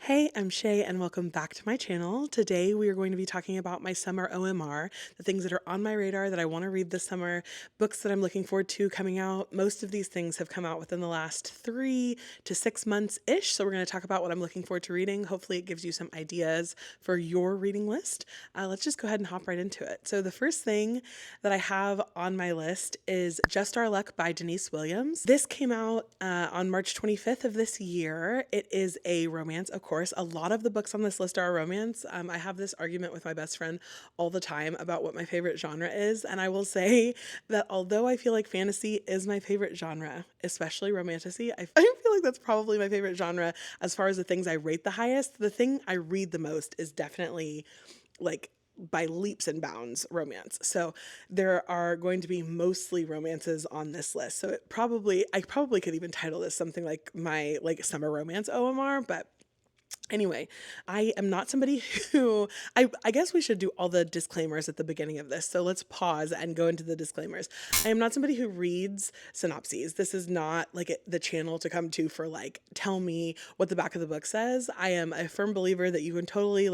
Hey, I'm Shay and welcome back to my channel. Today we are going to be talking about my summer OMR, the things that are on my radar that I want to read this summer, books that I'm looking forward to coming out. Most of these things have come out within the last 3 to 6 months-ish, so we're going to talk about what I'm looking forward to reading. Hopefully it gives you some ideas for your reading list. Let's just go ahead and hop right into it. So the first thing that I have on my list is Just Our Luck by Denise Williams. This came out on March 25th of this year. It is a romance, of course. A lot of the books on this list are a romance. I have this argument with my best friend all the time about what my favorite genre is, and I will say that although I feel like fantasy is my favorite genre, especially romantasy, I feel like that's probably my favorite genre as far as the things I rate the highest. The thing I read the most is definitely like by leaps and bounds romance. So there are going to be mostly romances on this list. So I probably could even title this something like my summer romance OMR, but anyway, I am not somebody who, I guess we should do all the disclaimers at the beginning of this. So let's pause and go into the disclaimers. I am not somebody who reads synopses. This is not the channel to come to for tell me what the back of the book says. I am a firm believer that you can totally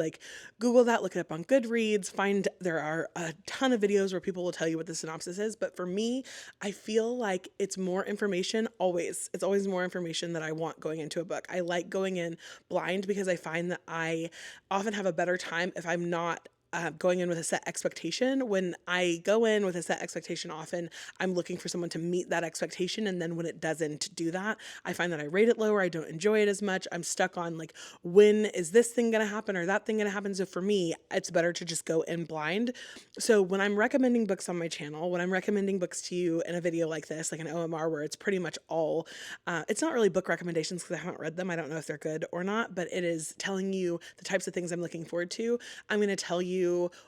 Google that, look it up on Goodreads, there are a ton of videos where people will tell you what the synopsis is. But for me, I feel like it's more information always. It's always more information that I want going into a book. I like going in blind because I find that I often have a better time if I'm not going in with a set expectation. When I go in with a set expectation, often I'm looking for someone to meet that expectation. And then when it doesn't do that, I find that I rate it lower. I don't enjoy it as much. I'm stuck on when is this thing going to happen or that thing going to happen? So for me, it's better to just go in blind. So when I'm recommending books on my channel, when I'm recommending books to you in a video like this, like an OMR, where it's pretty much all, it's not really book recommendations because I haven't read them. I don't know if they're good or not, but it is telling you the types of things I'm looking forward to. I'm going to tell you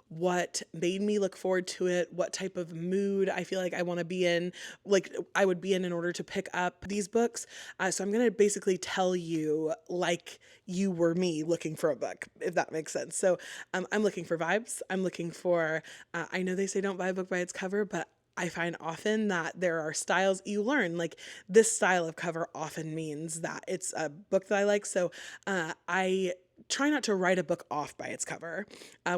what made me look forward to it, what type of mood I feel like I want to be in, I would be in order to pick up these books. So I'm going to basically tell you like you were me looking for a book, if that makes sense. So I'm looking for vibes. I'm looking for, I know they say don't buy a book by its cover, but I find often that there are styles you learn, this style of cover often means that it's a book that I like. So I try not to write a book off by its cover,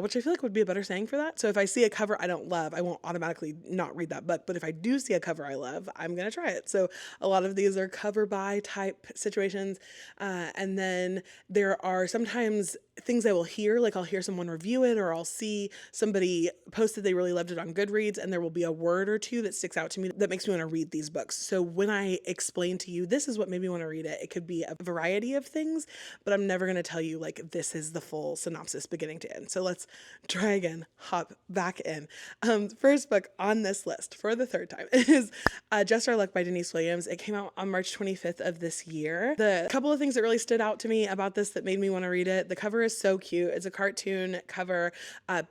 which I feel like would be a better saying for that. So if I see a cover I don't love, I won't automatically not read that book. But if I do see a cover I love, I'm going to try it. So a lot of these are cover by type situations. And then there are sometimes things I will hear, I'll hear someone review it, or I'll see somebody post that they really loved it on Goodreads, and there will be a word or two that sticks out to me that makes me want to read these books. So when I explain to you, this is what made me want to read it, it could be a variety of things, but I'm never going to tell you this is the full synopsis beginning to end. So let's try again, hop back in. First book on this list for the third time is Just Our Luck by Denise Williams. It came out on March 25th of this year. The couple of things that really stood out to me about this that made me want to read it, the cover is so cute. It's a cartoon cover,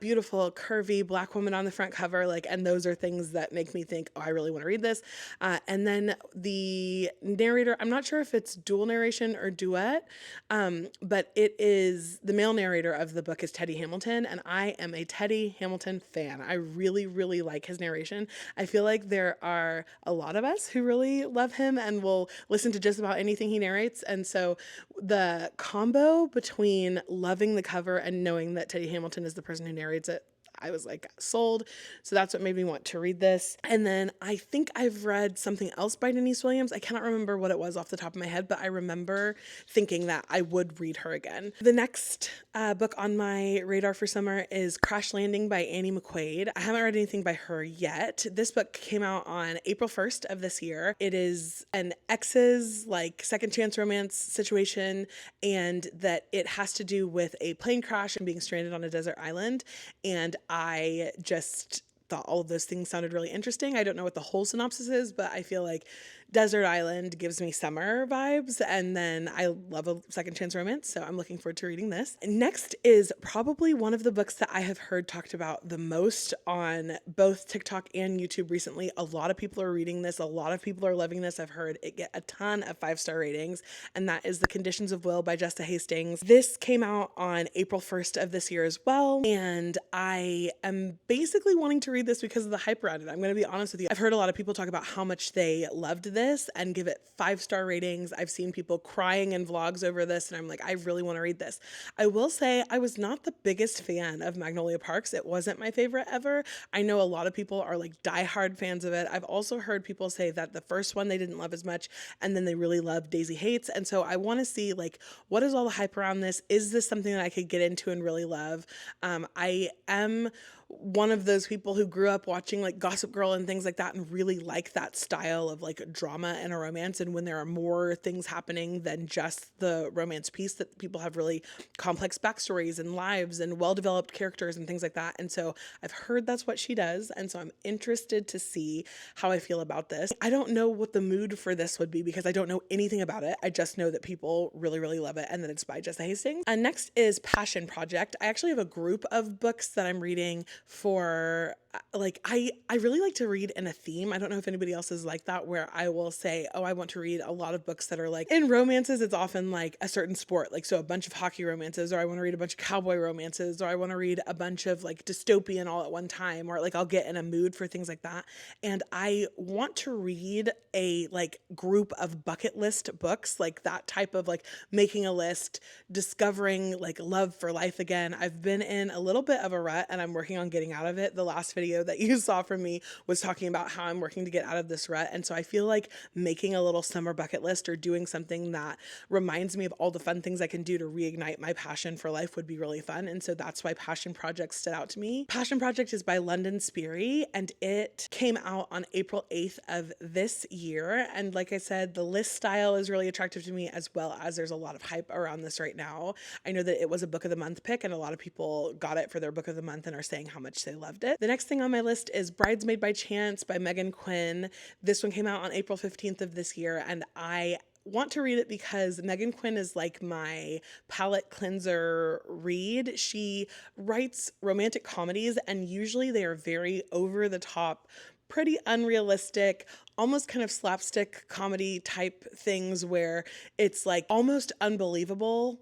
beautiful, curvy black woman on the front cover, and those are things that make me think, oh, I really want to read this. And then the narrator, I'm not sure if it's dual narration or duet, but it is, the male narrator of the book is Teddy Hamilton, and I am a Teddy Hamilton fan. I really, really like his narration. I feel like there are a lot of us who really love him and will listen to just about anything he narrates. And so the combo between loving the cover and knowing that Teddy Hamilton is the person who narrates it, I was sold. So that's what made me want to read this. And then I think I've read something else by Denise Williams. I cannot remember what it was off the top of my head, but I remember thinking that I would read her again. The next book on my radar for summer is Crash Landing by Annie McQuaid. I haven't read anything by her yet. This book came out on April 1st of this year. It is an ex's second chance romance situation, and that it has to do with a plane crash and being stranded on a desert island. And I just thought all of those things sounded really interesting. I don't know what the whole synopsis is, but I feel like desert island gives me summer vibes, and then I love a second chance romance, so I'm looking forward to reading this. Next is probably one of the books that I have heard talked about the most on both TikTok and YouTube recently. A lot of people are reading this. A lot of people are loving this. I've heard it get a ton of 5-star ratings, and that is The Conditions of Will by Jessa Hastings. This came out on April 1st of this year as well, and I am basically wanting to read this because of the hype around it. I'm going to be honest with you. I've heard a lot of people talk about how much they loved this and give it 5-star ratings. I've seen people crying in vlogs over this, and I'm like, I really want to read this. I will say I was not the biggest fan of Magnolia Parks. It wasn't my favorite ever. I know a lot of people are like diehard fans of it. I've also heard people say that the first one they didn't love as much, and then they really loved Daisy Hates. And so I want to see, like, what is all the hype around this? Is this something that I could get into and really love? I am one of those people who grew up watching like Gossip Girl and things like that and really like that style of like drama and a romance, and when there are more things happening than just the romance piece, that people have really complex backstories and lives and well-developed characters and things like that. And so I've heard that's what she does, and so I'm interested to see how I feel about this. I don't know what the mood for this would be because I don't know anything about it. I just know that people really, really love it and that it's by Jessa Hastings. And next is Passion Project. I actually have a group of books that I'm reading for like, I really like to read in a theme. I don't know if anybody else is like that, where I will say, oh, I want to read a lot of books that are like, in romances, it's often like a certain sport, like, so a bunch of hockey romances, or I want to read a bunch of cowboy romances, or I want to read a bunch of like dystopian all at one time, or like I'll get in a mood for things like that. And I want to read a like group of bucket list books, like that type of like making a list, discovering like love for life again. I've been in a little bit of a rut and I'm working on getting out of it. The last video that you saw from me was talking about how I'm working to get out of this rut. And so I feel like making a little summer bucket list or doing something that reminds me of all the fun things I can do to reignite my passion for life would be really fun. And so that's why Passion Project stood out to me. Passion Project is by London Speary, and it came out on April 8th of this year. And like I said, the list style is really attractive to me, as well as there's a lot of hype around this right now. I know that it was a book of the month pick, and a lot of people got it for their book of the month and are saying how much they loved it. The next thing on my list is Bridesmaid by Chance by Megan Quinn. This one came out on April 15th of this year, and I want to read it because Megan Quinn is like my palate cleanser read. She writes romantic comedies, and usually they are very over the top, pretty unrealistic, almost kind of slapstick comedy type things where it's like almost unbelievable,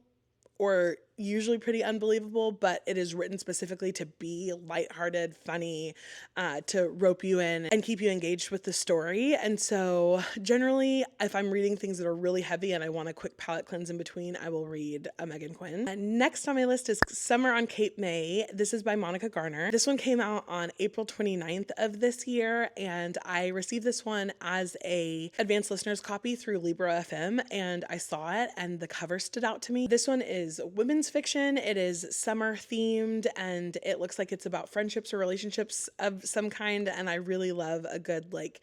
or usually pretty unbelievable, but it is written specifically to be lighthearted, funny, to rope you in and keep you engaged with the story. And so generally, if I'm reading things that are really heavy and I want a quick palate cleanse in between, I will read a Megan Quinn. And next on my list is Summer on Cape May. This is by Monica Garner. This one came out on April 29th of this year, and I received this one as a advanced listeners copy through Libro FM, and I saw it and the cover stood out to me. This one is women's fiction. It is summer themed, and it looks like it's about friendships or relationships of some kind, and I really love a good like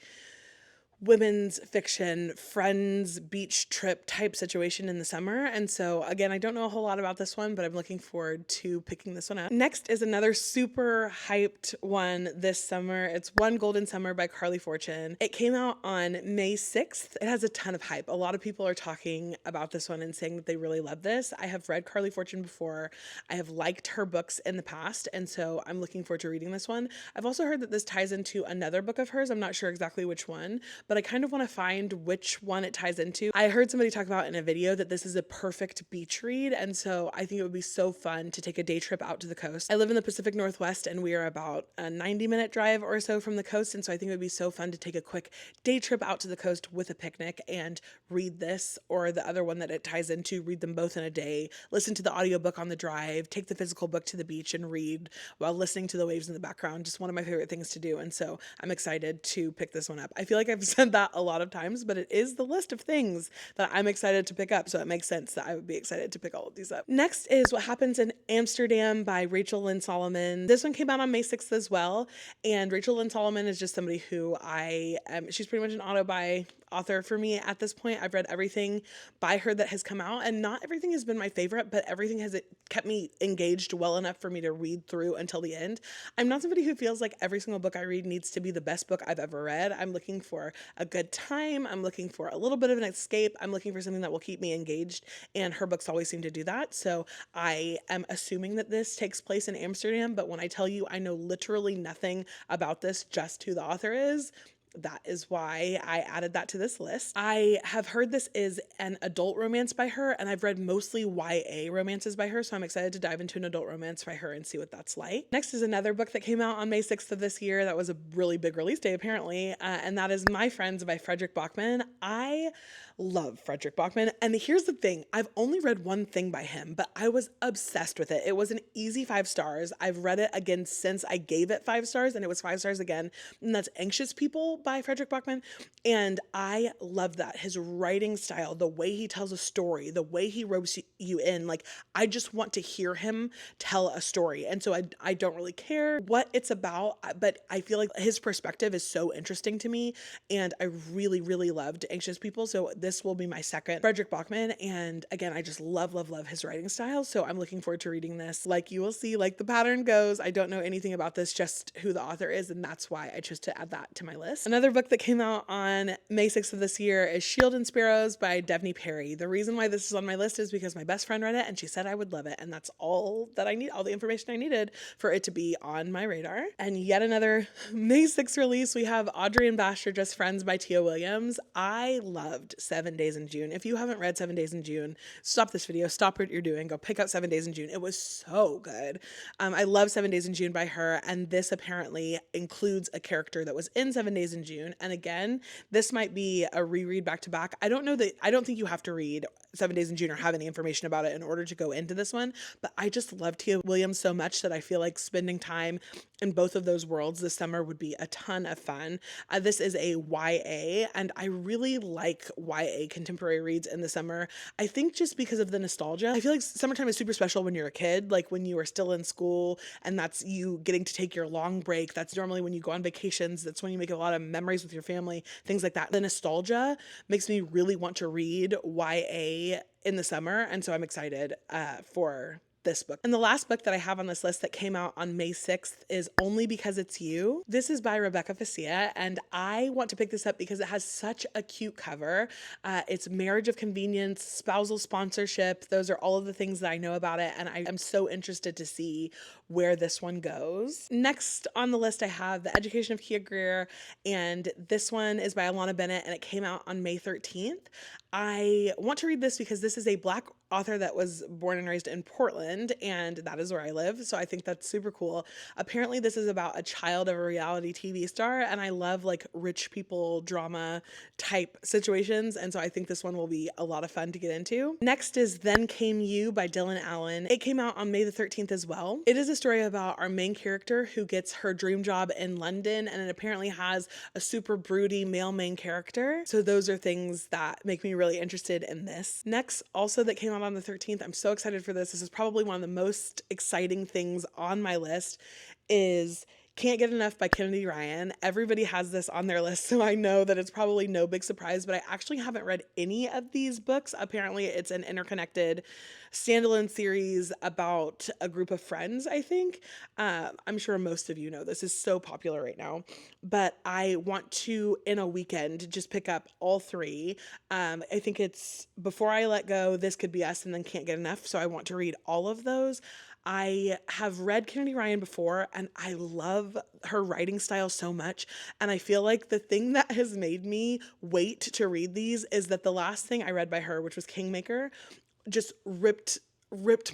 women's fiction, friends, beach trip type situation in the summer. And so again, I don't know a whole lot about this one, but I'm looking forward to picking this one up. Next is another super hyped one this summer. It's One Golden Summer by Carly Fortune. It came out on May 6th. It has a ton of hype. A lot of people are talking about this one and saying that they really love this. I have read Carly Fortune before. I have liked her books in the past, and so I'm looking forward to reading this one. I've also heard that this ties into another book of hers. I'm not sure exactly which one, but I kind of want to find which one it ties into. I heard somebody talk about in a video that this is a perfect beach read, and so I think it would be so fun to take a day trip out to the coast. I live in the Pacific Northwest, and we are about a 90-minute drive or so from the coast, and so I think it would be so fun to take a quick day trip out to the coast with a picnic and read this or the other one that it ties into, read them both in a day, listen to the audiobook on the drive, take the physical book to the beach and read while listening to the waves in the background. Just one of my favorite things to do, and so I'm excited to pick this one up. I feel like I've said that a lot of times, but it is the list of things that I'm excited to pick up, so it makes sense that I would be excited to pick all of these up. Next is What Happens in Amsterdam by Rachel Lynn Solomon. This one came out on May 6th as well, and Rachel Lynn Solomon is just somebody who she's pretty much an auto-buy author for me at this point. I've read everything by her that has come out, and not everything has been my favorite, but everything has kept me engaged well enough for me to read through until the end. I'm not somebody who feels like every single book I read needs to be the best book I've ever read. I'm looking for a good time. I'm looking for a little bit of an escape. I'm looking for something that will keep me engaged, and her books always seem to do that. So I am assuming that this takes place in Amsterdam, but when I tell you I know literally nothing about this, just who the author is, that is why I added that to this list. I have heard this is an adult romance by her, and I've read mostly YA romances by her, so I'm excited to dive into an adult romance by her and see what that's like. Next is another book that came out on May 6th of this year. That was a really big release day apparently, and that is My Friends by Frederick Bachman. I love Frederick Bachman, and here's the thing, I've only read one thing by him, but I was obsessed with it. It was an easy 5 stars. I've read it again since I gave it 5 stars, and it was 5 stars again, and that's Anxious People by Frederick Bachman, and I love that. His writing style, the way he tells a story, the way he ropes you in, like, I just want to hear him tell a story, and so I don't really care what it's about, but I feel like his perspective is so interesting to me, and I really, really loved Anxious People, so this will be my second Frederick Bachman, and again, I just love his writing style, so I'm looking forward to reading this. Like you will see, like the pattern goes, I don't know anything about this, just who the author is, and that's why I chose to add that to my list. Another book that came out on May 6th of this year is Shield and Sparrows by Devney Perry. The reason why this is on my list is because my best friend read it, and she said I would love it, and that's all that I need, all the information I needed for it to be on my radar. And yet another May 6th release, we have Audrey and Basher, Just Friends by Tia Williams. I loved 7 Days in June. If you haven't read 7 Days in June, stop this video, stop what you're doing, go pick up 7 Days in June. It was so good. I love 7 Days in June by her, and this apparently includes a character that was in 7 Days in June. And again, this might be a reread back to back. I don't think you have to read 7 Days in June or have any information about it in order to go into this one, but I just love Tia Williams so much that I feel like spending time in both of those worlds this summer would be a ton of fun. This is a YA, and I really like YA contemporary reads in the summer. I think just because of the nostalgia. I feel like summertime is super special when you're a kid, like when you are still in school, and that's you getting to take your long break. That's normally when you go on vacations. That's when you make a lot of memories with your family, things like that. The nostalgia makes me really want to read YA in the summer, and so I'm excited for this book. And the last book that I have on this list that came out on May 6th is Only Because It's You. This is by Rebecca Faccia, and I want to pick this up because it has such a cute cover. It's marriage of convenience, spousal sponsorship. Those are all of the things that I know about it, and I am so interested to see where this one goes. Next on the list, I have The Education of Kia Greer, and this one is by Alana Bennett, and it came out on May 13th. I want to read this because this is a Black author that was born and raised in Portland, and that is where I live, so I think that's super cool. Apparently this is about a child of a reality TV star, and I love like rich people drama type situations, and so I think this one will be a lot of fun to get into. Next is Then Came You by Dylan Allen. It came out on May the 13th as well. It is a story about our main character who gets her dream job in London, and it apparently has a super broody male main character, so those are things that make me really interested in this. Next, also that came out on the 13th, I'm so excited for this. This is probably one of the most exciting things on my list, is Can't Get Enough by Kennedy Ryan. Everybody has this on their list, so I know that it's probably no big surprise, but I actually haven't read any of these books. Apparently it's an interconnected standalone series about a group of friends, I think. I'm sure most of you know this is so popular right now, but I want to, in a weekend, just pick up all 3. I think it's Before I Let Go, This Could Be Us, and then Can't Get Enough, so I want to read all of those. I have read Kennedy Ryan before, and I love her writing style so much, and I feel like the thing that has made me wait to read these is that the last thing I read by her, which was Kingmaker, just ripped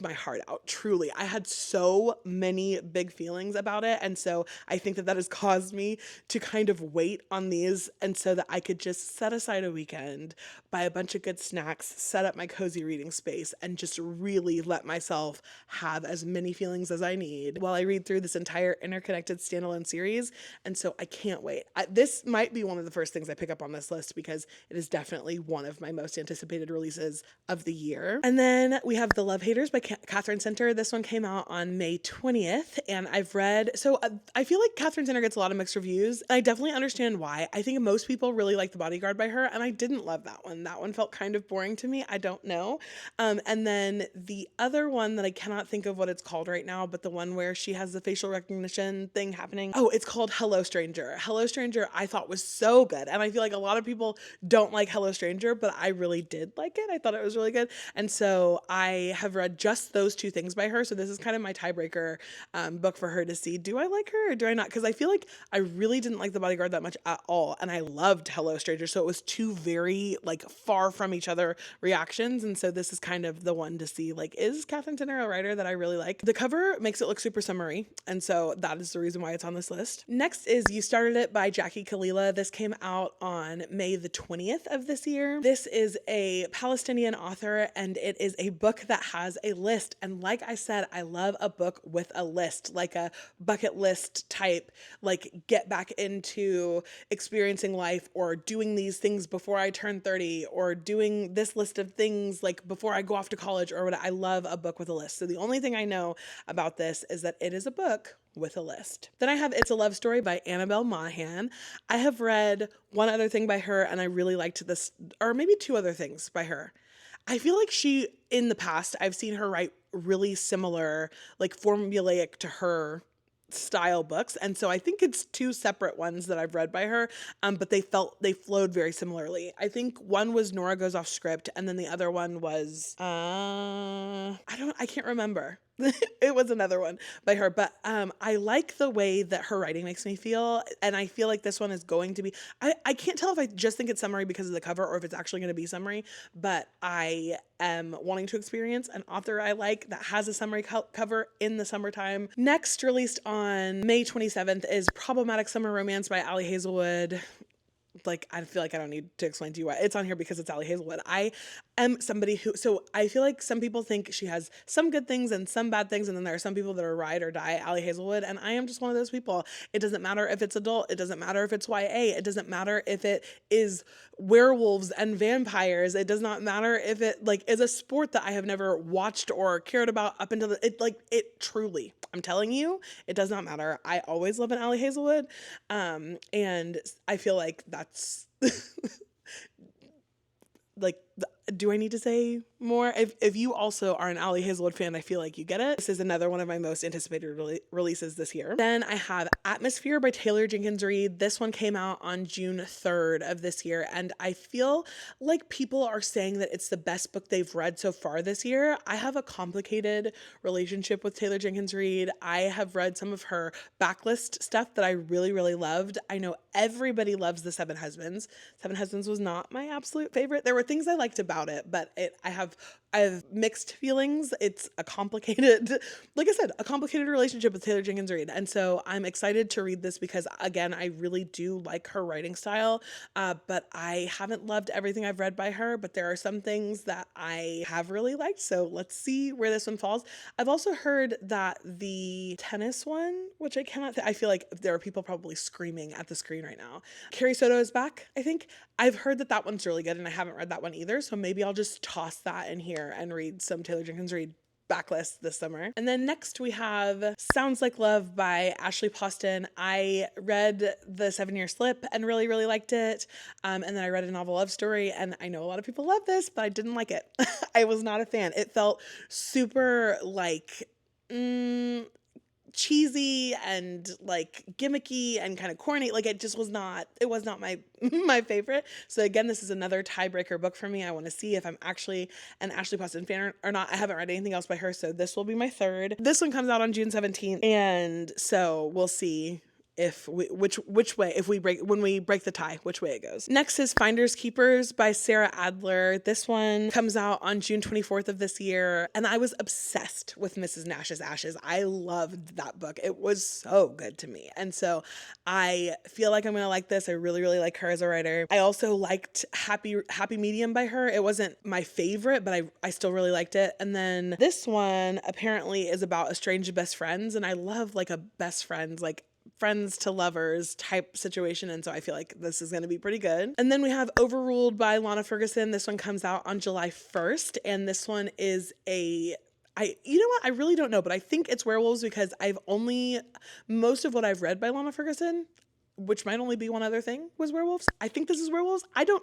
my heart out. Truly, I had so many big feelings about it, and so I think that has caused me to kind of wait on these, and so that I could just set aside a weekend, buy a bunch of good snacks, set up my cozy reading space, and just really let myself have as many feelings as I need while I read through this entire interconnected standalone series. And so I can't wait. This might be one of the first things I pick up on this list because it is definitely one of my most anticipated releases of the year. And then we have The Love Haters by Catherine Center. This one came out on May 20th, and I've read, so I feel like Catherine Center gets a lot of mixed reviews. I definitely understand why. I think most people really like The Bodyguard by her, and I didn't love that one. That one felt kind of boring to me. I don't know. And then the other one that I cannot think of what it's called right now, but the one where she has the facial recognition thing happening. Oh, it's called Hello Stranger. Hello Stranger I thought was so good, and I feel like a lot of people don't like Hello Stranger, but I really did like it. I thought it was really good, and so I have read just those two things by her. So this is kind of my tiebreaker book for her to see. Do I like her or do I not? Because I feel like I really didn't like The Bodyguard that much at all. And I loved Hello Stranger. So it was two very like far from each other reactions. And so this is kind of the one to see, like, is Catherine Tenner a writer that I really like? The cover makes it look super summery. And so that is the reason why it's on this list. Next is You Started It by Jackie Kalila. This came out on May the 20th of this year. This is a Palestinian author and it is a book that has a list. And like I said, I love a book with a list, like a bucket list type, like get back into experiencing life or doing these things before I turn 30 or doing this list of things like before I go off to college or what. I love a book with a list. So the only thing I know about this is that it is a book with a list. Then I have It's a Love Story by Annabelle Monahan. I have read one other thing by her and I really liked this, or maybe two other things by her. I feel like in the past, I've seen her write really similar, like formulaic to her style books. And so I think it's two separate ones that I've read by her, but they flowed very similarly. I think one was Nora Goes Off Script, and then the other one was, I can't remember. It was another one by her, but I like the way that her writing makes me feel, and I feel like this one is going to be, I can't tell if I just think it's summery because of the cover or if it's actually going to be summery, but I am wanting to experience an author I like that has a summery cover in the summertime. Next, released on May 27th, is Problematic Summer Romance by Ali Hazelwood. Like, I feel like I don't need to explain to you why it's on here because it's Ali Hazelwood. I am somebody so I feel like some people think she has some good things and some bad things, and then there are some people that are ride or die Ali Hazelwood, and I am just one of those people. It doesn't matter if it's adult, it doesn't matter if it's YA, it doesn't matter if it is werewolves and vampires, it does not matter if it like is a sport that I have never watched or cared about up until it truly, I'm telling you, it does not matter. I always love an Ali Hazelwood, and I feel like that's like, do I need to say more? If you also are an Ali Hazelwood fan, I feel like you get it. This is another one of my most anticipated releases this year. Then I have Atmosphere by Taylor Jenkins Reid. This one came out on June 3rd of this year, and I feel like people are saying that it's the best book they've read so far this year. I have a complicated relationship with Taylor Jenkins Reid. I have read some of her backlist stuff that I really, really loved. I know everybody loves The Seven Husbands. Seven Husbands was not my absolute favorite. There were things I liked about it, but I have mixed feelings. It's a complicated, like I said, a complicated relationship with Taylor Jenkins Reid. And so I'm excited to read this because, again, I really do like her writing style, but I haven't loved everything I've read by her, but there are some things that I have really liked. So let's see where this one falls. I've also heard that the tennis one, which I cannot, I feel like there are people probably screaming at the screen right now. Carrie Soto is back, I think. I've heard that that one's really good, and I haven't read that one either. So maybe I'll just toss that in here and read some Taylor Jenkins Reid backlist this summer. And then next we have Sounds Like Love by Ashley Poston. I read The 7-Year Slip and really, really liked it. And then I read A Novel Love Story, and I know a lot of people love this, but I didn't like it. I was not a fan. It felt super like, cheesy and like gimmicky and kind of corny. Like it was not my my favorite. So again, this is another tiebreaker book for me. I want to see if I'm actually an Ashley Poston fan or not. I haven't read anything else by her, so this will be my third. This one comes out on June 17th, and so we'll see if which way, when we break the tie, which way it goes. Next is Finders Keepers by Sarah Adler. This one comes out on June 24th of this year, and I was obsessed with Mrs. Nash's Ashes. I loved that book. It was so good to me, and so I feel like I'm gonna like this. I really, really like her as a writer. I also liked Happy Medium by her. It wasn't my favorite, but I still really liked it. And then this one apparently is about estranged best friends, and I love like a best friends, like friends to lovers type situation, and so I feel like this is going to be pretty good. And then we have Overruled by Lana Ferguson. This one comes out on July 1st, and this one is you know what, I really don't know, but I think it's werewolves because most of what I've read by Lana Ferguson which might only be one other thing, was werewolves. I think this is werewolves. I don't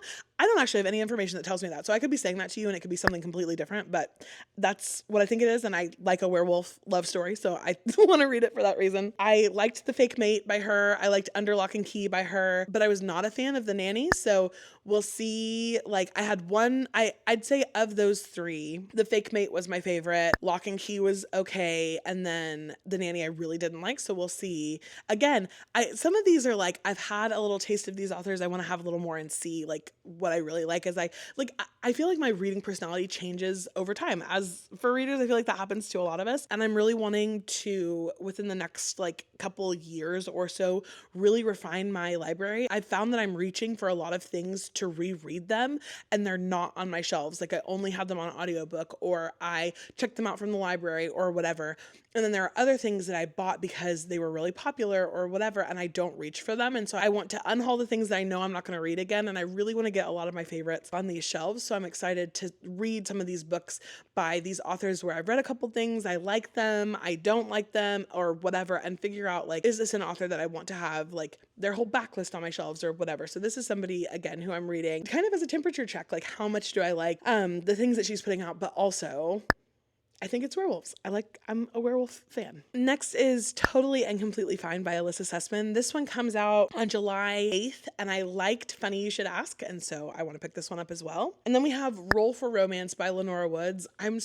actually have any information that tells me that. So I could be saying that to you and it could be something completely different, but that's what I think it is. And I like a werewolf love story, so I want to read it for that reason. I liked The Fake Mate by her. I liked Under Lock and Key by her, but I was not a fan of The Nanny. So we'll see. Like, I had one, I'd say of those three, The Fake Mate was my favorite. Lock and Key was okay. And then The Nanny I really didn't like. So we'll see. Again, some of these are like, I've had a little taste of these authors. I want to have a little more and see like what I really like. As I feel like my reading personality changes over time. As for readers, I feel like that happens to a lot of us. And I'm really wanting to, within the next like couple years or so, really refine my library. I've found that I'm reaching for a lot of things to reread them and they're not on my shelves. Like I only have them on audiobook or I checked them out from the library or whatever. And then there are other things that I bought because they were really popular or whatever, and I don't reach for them. And so I want to unhaul the things that I know I'm not going to read again. And I really want to get a lot of my favorites on these shelves. So I'm excited to read some of these books by these authors where I've read a couple things, I like them, I don't like them, or whatever, and figure out like, is this an author that I want to have like their whole backlist on my shelves or whatever. So this is somebody, again, who I'm reading kind of as a temperature check, like how much do I like the things that she's putting out, but also I think it's werewolves. I'm a werewolf fan. Next is Totally and Completely Fine by Alyssa Sussman. This one comes out on July 8th, and I liked Funny You Should Ask, and so I want to pick this one up as well. And then we have Roll for Romance by Lenora Woods. I'm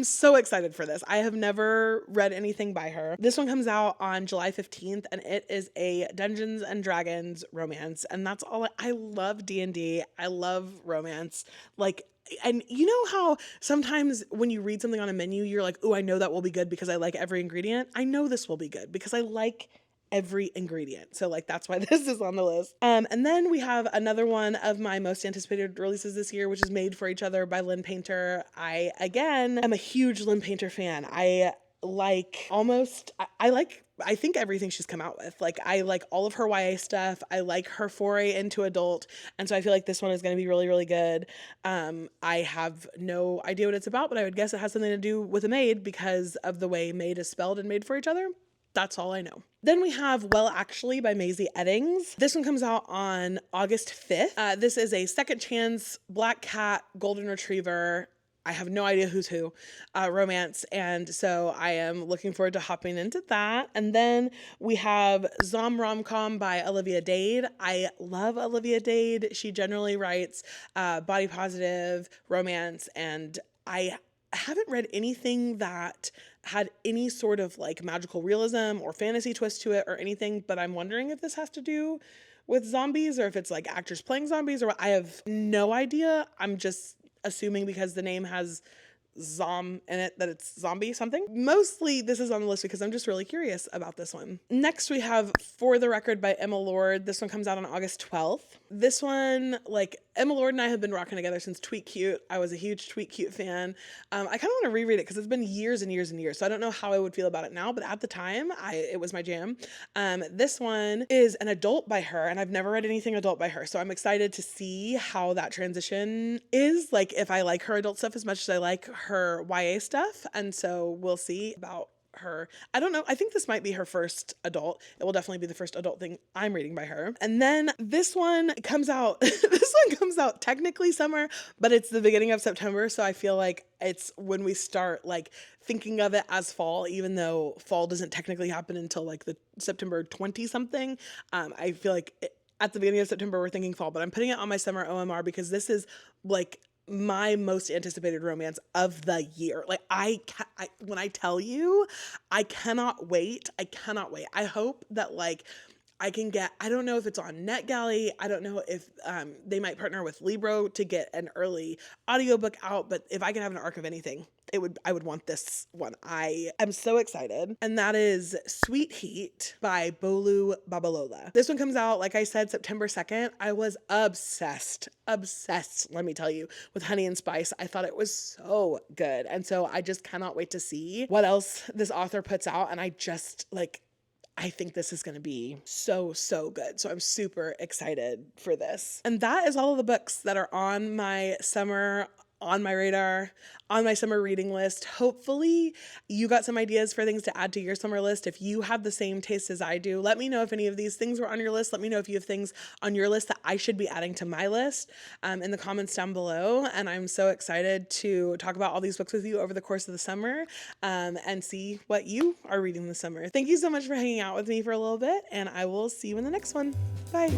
so excited for this. I have never read anything by her. This one comes out on July 15th, and it is a Dungeons and Dragons romance, and that's all. I love D&D. I love romance. Like, and you know how sometimes when you read something on a menu, you're like, oh, I know that will be good because I like every ingredient. I know this will be good because I like every ingredient. So like, that's why this is on the list. And then we have another one of my most anticipated releases this year, which is Made for Each Other by Lynn Painter. I, again, am a huge Lynn Painter fan. I think everything she's come out with. Like, I like all of her YA stuff. I like her foray into adult. And so I feel like this one is going to be really, really good. I have no idea what it's about, but I would guess it has something to do with a maid because of the way maid is spelled and Made for Each Other. That's all I know. Then we have Well Actually by Maisie Eddings. This one comes out on August 5th. This is a second chance black cat golden retriever. I have no idea who's who, romance. And so I am looking forward to hopping into that. And then we have Zom Rom-Com by Olivia Dade. I love Olivia Dade. She generally writes body positive romance. And I haven't read anything that had any sort of like magical realism or fantasy twist to it or anything. But I'm wondering if this has to do with zombies or if it's like actors playing zombies, or I have no idea. I'm just assuming because the name has Zom in it that it's zombie something. Mostly this is on the list because I'm just really curious about this one. Next we have For the Record by Emma Lord. This one comes out on August 12th. This one, like, Emma Lord and I have been rocking together since Tweet Cute. I was a huge Tweet Cute fan. I kind of want to reread it because it's been years and years and years. So I don't know how I would feel about it now, but at the time it was my jam. This one is an adult by her, and I've never read anything adult by her. So I'm excited to see how that transition is. Like, if I like her adult stuff as much as I like her YA stuff. And so we'll see about her. I don't know. I think this might be her first adult. It will definitely be the first adult thing I'm reading by her. And then this one comes out, this one comes out technically summer, but it's the beginning of September. So I feel like it's when we start like thinking of it as fall, even though fall doesn't technically happen until like the September 20 something. I feel like at the beginning of September, we're thinking fall, but I'm putting it on my summer OMR because this is like my most anticipated romance of the year. Like when I tell you, I cannot wait. I cannot wait. I hope that like I can get, I don't know if it's on NetGalley. I don't know if they might partner with Libro to get an early audiobook out, but if I can have an arc of anything, I would want this one. I am so excited. And that is Sweet Heat by Bolu Babalola. This one comes out, like I said, September 2nd. I was obsessed, let me tell you, with Honey and Spice. I thought it was so good. And so I just cannot wait to see what else this author puts out. And I just like, I think this is going to be so, so good. So I'm super excited for this. And that is all of the books that are on my summer on my radar, on my summer reading list. Hopefully you got some ideas for things to add to your summer list. If you have the same taste as I do, let me know if any of these things were on your list. Let me know if you have things on your list that I should be adding to my list in the comments down below. And I'm so excited to talk about all these books with you over the course of the summer and see what you are reading this summer. Thank you so much for hanging out with me for a little bit, and I will see you in the next one. Bye.